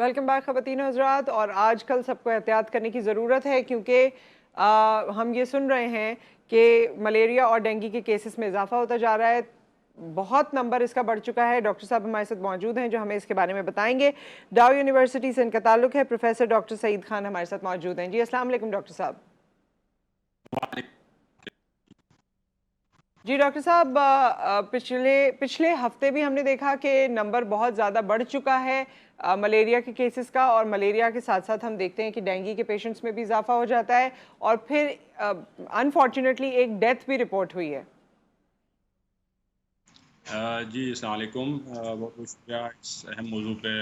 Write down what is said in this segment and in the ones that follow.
Welcome back ख़वातीन हज़रात। और आजकल सबको एहतियात करने की ज़रूरत है क्योंकि हम ये सुन रहे हैं कि मलेरिया और डेंगू के केसेस में इजाफा होता जा रहा है। बहुत नंबर इसका बढ़ चुका है। डॉक्टर साहब हमारे साथ मौजूद हैं जो हमें इसके बारे में बताएंगे। डाउ यूनिवर्सिटी से इनका ताल्लुक है। प्रोफेसर डॉक्टर सईद खान हमारे साथ मौजूद हैं। जी अस्सलाम वालेकुम डॉक्टर साहब। जी डॉक्टर साहब, पिछले पिछले हफ्ते भी हमने देखा कि नंबर बहुत ज़्यादा बढ़ चुका है मलेरिया के केसेस का, और मलेरिया के साथ साथ हम देखते हैं कि डेंगू के पेशेंट्स में भी इजाफा हो जाता है, और फिर अनफॉर्चुनेटली एक डेथ भी रिपोर्ट हुई है। जी अस्सलाम वालेकुम। बहुत बहुत शुक्रिया इस अहम मौजू पे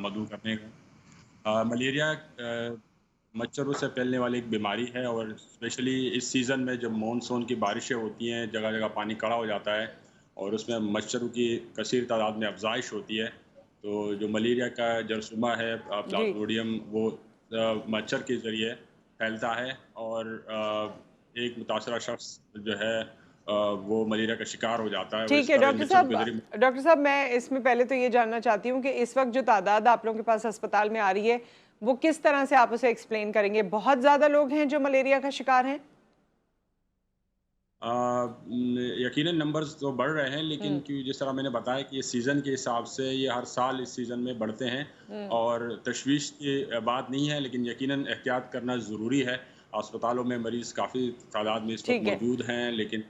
मदऊ करने का। मलेरिया मच्छरों से फैलने वाली एक बीमारी है, और स्पेशली इस सीज़न में जब मानसून की बारिशें होती हैं, जगह जगह पानी खड़ा हो जाता है और उसमें मच्छरों की कसीर तादाद में अफजाइश होती है। तो जो मलेरिया का जरसूमा है, जी प्लाज्मोडियम, वो मच्छर के ज़रिए फैलता है, और एक मुतासरा शख्स जो है वो मलेरिया का शिकार हो जाता है, और ठीक इस है तरह इन डॉक्टर मच्छरों साहब। के ज़रिए। डॉक्टर साहब, मैं इसमें पहले तो ये जानना चाहती हूँ कि इस वक्त जो तादाद आप लोगों के पास अस्पताल में आ रही है वो किस तरह से आप उसे एक्सप्लेन करेंगे? बहुत ज़्यादा लोग हैं जो मलेरिया का शिकार हैं? यकीनन नंबर्स तो बढ़ रहे हैं, लेकिन हम्म। कि जिस तरह मैंने बताया कि ये सीज़न के हिसाब से ये हर साल इस सीज़न में बढ़ते हैं, हम्म। और तशवीश की बात नहीं है, लेकिन यकीनन एहतियात करना ज़रूरी है। अस्पतालों में मरीज़ काफ़ी तादाद में इस वक्त ठीक है। मौजूद हैं, लेकिन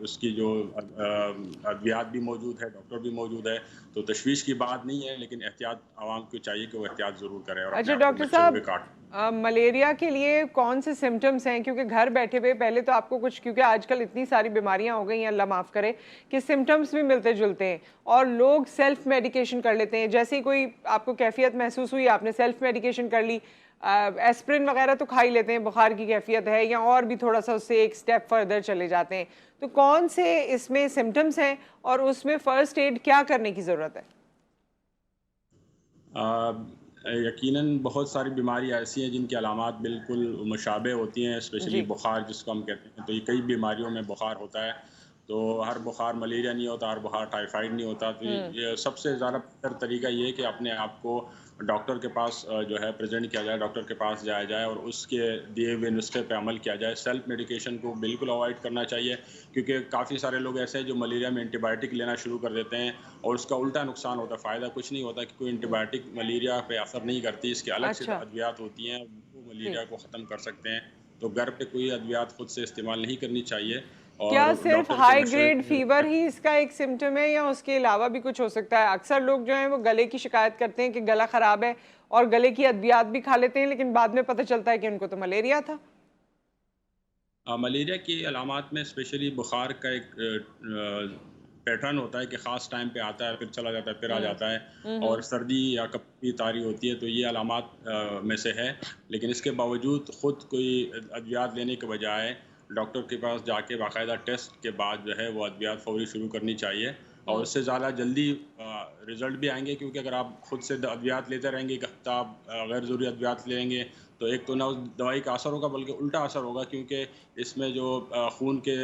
उसकी जो अद्वियात भी मौजूद है, डॉक्टर भी मौजूद है, तो तशवीश की बात नहीं है, लेकिन एहतियात आवाम को चाहिए कि वो एहतियात ज़रूर करें और अपने अच्छा आप को डॉक्टर मच्छरों साहब, के काट। मलेरिया के लिए कौन से सिम्टम्स हैं? क्योंकि घर बैठे हुए पहले तो आपको कुछ, क्योंकि आजकल इतनी सारी बीमारियां हो गई हैं, अल्लाह माफ़ करे, कि सिम्टम्स भी मिलते जुलते हैं और लोग सेल्फ मेडिकेशन कर लेते हैं। जैसे ही कोई आपको कैफियत महसूस हुई, आपने सेल्फ मेडिकेशन कर ली। एस्प्रिन वगैरह तो खा ही लेते हैं, बुखार की कैफियत है, या और भी थोड़ा सा उससे एक स्टेप फर्दर चले जाते हैं। तो कौन से इसमें सिम्टम्स हैं और उसमें फ़र्स्ट एड क्या करने की ज़रूरत है? यकीनन बहुत सारी बीमारियाँ ऐसी हैं जिनकी अलामात बिल्कुल मुशाबे होती हैं, स्पेशली जी। बुखार जिसको हम कहते हैं। तो ये कई बीमारियों में बुखार होता है, तो हर बुखार मलेरिया नहीं होता, हर बुखार टाइफाइड नहीं होता। तो हम्म। ये सबसे ज़्यादा बेहतर तरीका ये है कि अपने आप को डॉक्टर के पास जो है प्रेजेंट किया जाए, डॉक्टर के पास जाया जाए और उसके दिए हुए नुस्खे पे अमल किया जाए। सेल्फ मेडिकेशन को बिल्कुल अवॉइड करना चाहिए, क्योंकि काफ़ी सारे लोग ऐसे हैं जो मलेरिया में एंटीबायोटिक लेना शुरू कर देते हैं, और उसका उल्टा नुकसान होता है। फ़ायदा कुछ नहीं होता, कि कोई हम्म। एंटीबायोटिक मलेरिया पे असर नहीं करती। इसके अलग से अच्छा। अद्वियात होती हैं, वो जी। मलेरिया को ख़त्म कर सकते हैं। तो घर पे कोई अद्वियात खुद से इस्तेमाल नहीं करनी चाहिए, और क्या सिर्फ डॉक्टर के हाई मशवरे ग्रेड फीवर ही इसका एक सिम्टम है या उसके अलावा भी कुछ हो सकता है? अक्सर लोग जो हैं वो गले की शिकायत करते हैं कि गला खराब है और गले की अद्वियात भी खा लेते हैं, लेकिन बाद में पता चलता है कि उनको तो मलेरिया था। मलेरिया की अलामात में स्पेशली बुखार का एक पैटर्न होता है कि ख़ास टाइम पे आता है, फिर चला जाता है, फिर आ हम्म। जाता है, और हम्म। सर्दी या कभी तारी होती है। तो ये अलामात में से है, लेकिन इसके बावजूद ख़ुद कोई अद्वियात लेने के बजाय डॉक्टर के पास जाके बाकायदा टेस्ट के बाद जो है वो अद्वियात फ़ौरी शुरू करनी चाहिए, और हम्म। उससे ज़्यादा जल्दी रिज़ल्ट भी आएंगे। क्योंकि अगर आप खुद से अद्वियात लेते रहेंगे, एक हफ्ता आप गैर ज़रूरी अद्वियात लेंगे, तो एक तो ना उस दवाई का असर होगा, बल्कि उल्टा असर होगा, क्योंकि इसमें जो खून के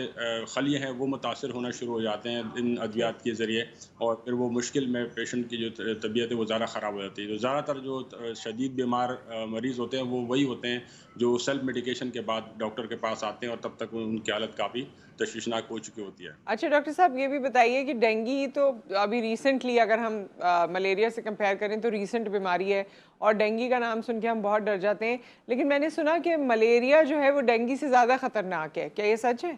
खलिए हैं वो मुतासर होना शुरू हो जाते हैं इन ठीक। अद्वियात के ज़रिए, और फिर वो मुश्किल में पेशेंट की जो तबीयत है वो ज़्यादा ख़राब हो जाती है। तो ज़्यादातर जो शदीद बीमार मरीज़ होते हैं वो वही होते हैं जो सेल्फ मेडिकेशन के बाद डॉक्टर के पास आते हैं, और तब तक उनकी हालत काफ़ी तशवीशनाक हो चुकी होती है। अच्छा डॉक्टर साहब, ये भी बताइए कि डेंगू तो अभी रिसेंटली, अगर हम मलेरिया से कंपेयर करें तो रीसेंट बीमारी है, और डेंगू का नाम सुन के हम बहुत डर जाते हैं, लेकिन मैंने सुना कि मलेरिया जो है वो डेंगू से ज़्यादा खतरनाक है। क्या ये सच है?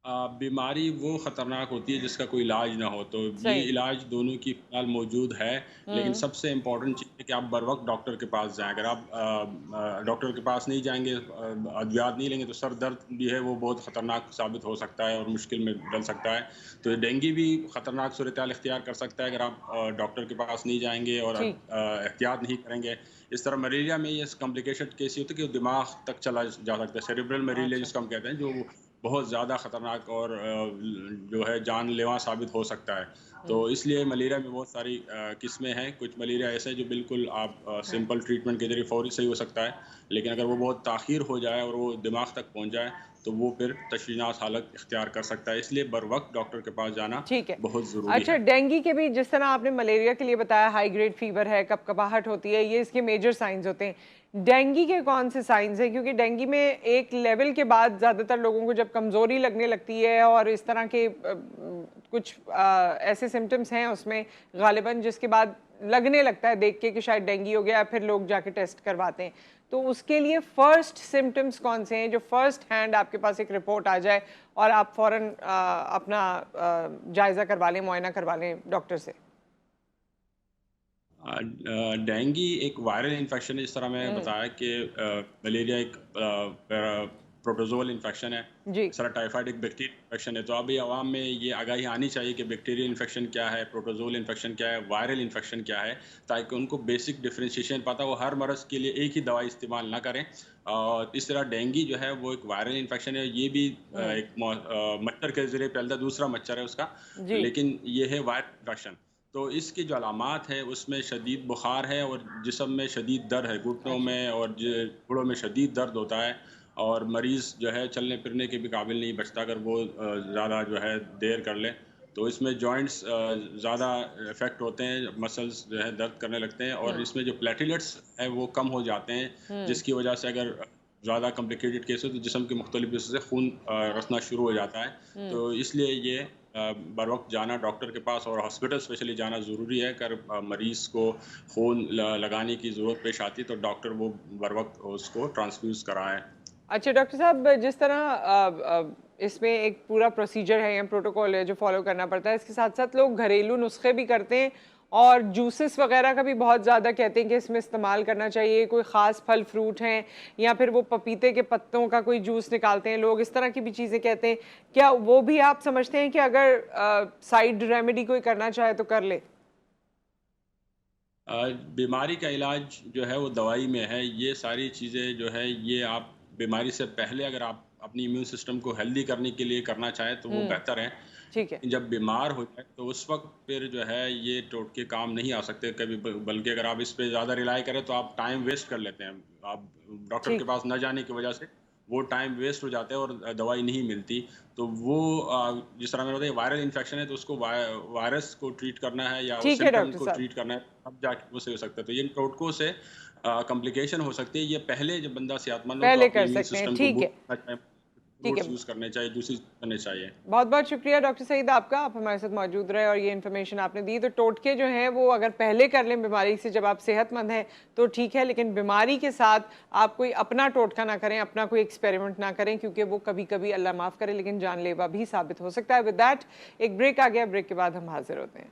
बीमारी वो ख़तरनाक होती है जिसका कोई इलाज ना हो। तो ये सही। इलाज दोनों की फ़िलहाल मौजूद है, लेकिन हम्म। सबसे इम्पोर्टेंट चीज़ है कि आप बर वक़्त डॉक्टर के पास जाएँ। अगर आप डॉक्टर के पास नहीं जाएँगे, अद्वियात नहीं लेंगे, तो सर दर्द भी है वो बहुत ख़तरनाक साबित हो सकता है और मुश्किल में डल सकता है। तो डेंगू भी ख़तरनाक सूरत-ए-हाल इख्तियार कर सकता है अगर आप डॉक्टर के पास नहीं जाएँगे और ठीक। एहतियात नहीं करेंगे। इस तरह मलेरिया में ये कॉम्प्लिकेशन केस ये होता है कि वो दिमाग तक चला जा सकता है। सेरेब्रल मलेरिया अच्छा। जिसको हम कहते हैं, जो बहुत ज़्यादा ख़तरनाक और जो है जानलेवा साबित हो सकता है। तो हम्म। इसलिए मलेरिया में बहुत सारी किस्में हैं। कुछ मलेरिया ऐसा है जो बिल्कुल आप सिंपल ट्रीटमेंट के ज़रिए फ़ौरी सही हो सकता है। लेकिन अगर वो बहुत ताख़ीर हो जाए और वो दिमाग तक पहुँच जाए, तो वो फिर तशवीनात हालत इख्तियार कर सकता है। इसलिए बर वक्त डॉक्टर के पास जाना ठीक है। बहुत ज़रूरी अच्छा, है। डेंगू के भी जिस तरह आपने मलेरिया के लिए बताया, हाई ग्रेड फीवर है, कपकपाहट होती है, ये इसके मेजर साइंस होते हैं। डेंगू के कौन से साइंस हैं? क्योंकि डेंगू में एक लेवल के बाद ज़्यादातर लोगों को जब कमज़ोरी लगने लगती है और इस तरह के कुछ ऐसे सिम्टम्स हैं उसमें गालिबन, जिसके बाद लगने लगता है देख के कि शायद डेंगू हो गया, फिर लोग जाके टेस्ट करवाते हैं। तो उसके लिए फर्स्ट सिम्टम्स कौन से हैं जो फर्स्ट हैंड आपके पास एक रिपोर्ट आ जाए और आप फौरन अपना जायज़ा करवा लें, मुआयना करवा लें डॉक्टर से? डेंगू एक वायरल इन्फेक्शन है, जिस तरह मैं बताया कि मलेरिया एक प्रोटोजोअल इन्फेक्शन है, जी। इस तरह टाइफाइड एक बैक्टीरियल इन्फेक्शन है। तो अभी आवाम में ये आगाही आनी चाहिए कि बैक्टीरियल इन्फेक्शन क्या है, प्रोटोजोअल इन्फेक्शन क्या है, वायरल इन्फेक्शन क्या है, ताकि उनको बेसिक डिफरेंशिएशन पता हो, हर मरज़ के लिए एक ही दवाई इस्तेमाल ना करें। और इस तरह डेंगू जो है वो एक वायरल इन्फेक्शन है, ये भी मच्छर के ज़रिए फैलता है, दूसरा मच्छर है उसका, जी। लेकिन ये है वायरल इन्फेक्शन। तो इसकी जो अलामात है उसमें शदीद बुखार है और जिस्म में शदीद दर्द है, घुटनों अच्छा। में और जोड़ों में शदीद दर्द होता है, और मरीज़ जो है चलने फिरने के भी काबिल नहीं बचता अगर वो ज़्यादा जो है देर कर ले। तो इसमें जॉइंट्स ज़्यादा इफ़ेक्ट होते हैं, मसल्स जो है दर्द करने लगते हैं, और इसमें जो प्लेटलेट्स है वो कम हो जाते हैं, जिसकी वजह से अगर ज़्यादा कॉम्प्लिकेटेड केस हो तो जिस्म के मुख्तलिफ हिस्सों से खून रसना शुरू हो जाता है। तो इसलिए ये बर वक्त जाना डॉक्टर के पास और हॉस्पिटल स्पेशली जाना ज़रूरी है। अगर मरीज़ को खून लगाने की ज़रूरत पेश आती तो डॉक्टर वो बर वक्त उसको ट्रांसफ्यूज़ कराएं। अच्छा डॉक्टर साहब, जिस तरह इसमें एक पूरा प्रोसीजर है या प्रोटोकॉल है जो फॉलो करना पड़ता है, इसके साथ साथ लोग घरेलू नुस्खे भी करते हैं और जूसेस वगैरह का भी बहुत ज़्यादा कहते हैं कि इसमें इस्तेमाल करना चाहिए। कोई ख़ास फल फ्रूट हैं या फिर वो पपीते के पत्तों का कोई जूस निकालते हैं लोग, इस तरह की भी चीज़ें कहते हैं। क्या वो भी आप समझते हैं कि अगर साइड रेमेडी कोई करना चाहे तो कर ले? बीमारी का इलाज जो है वो दवाई में है। ये सारी चीज़ें जो है ये आप बीमारी से पहले अगर आप अपनी इम्यून सिस्टम को हेल्दी करने के लिए करना चाहें तो वो बेहतर है। ठीक है। जब बीमार हो जाए तो उस वक्त फिर जो है ये टोटके काम नहीं आ सकते कभी, बल्कि अगर आप इस पे ज़्यादा रिलाई करें तो आप टाइम वेस्ट कर लेते हैं। आप डॉक्टर के ठीक। पास न जाने की वजह से वो टाइम वेस्ट हो जाता है और दवाई नहीं मिलती। तो वो जिस तरह मैंने बताया वायरल इन्फेक्शन है तो उसको वायरस को ट्रीट करना है या ठीक है सिम्टम डॉक्टर को साहब। ट्रीट करना है, तब जाके वो सही हो सकता है। तो ये टोटकों से कॉम्प्लिकेशन हो सकती है। ये पहले जब बंदा सेहतमंद हो तो पहले अपनी कर इम्यून सकते हैं, सिस्टम को ठीक है। बूस्ट करना चाहिए, ठीक है। फ्रूट्स यूज़ करने चाहिए, जूसेस करने चाहिए। बहुत बहुत शुक्रिया डॉक्टर सईद आपका, आप हमारे साथ मौजूद रहे और ये इन्फॉर्मेशन आपने दी। तो टोटके जो हैं वो अगर पहले कर लें बीमारी से, जब आप सेहतमंद हैं तो ठीक है, लेकिन बीमारी के साथ आप कोई अपना टोटका ना करें, अपना कोई एक्सपेरिमेंट ना करें, क्योंकि वो कभी कभी अल्लाह माफ़ करे लेकिन जानलेवा भी साबित हो सकता है। विद दैट एक ब्रेक आ गया, ब्रेक के बाद हम हाजिर होते हैं।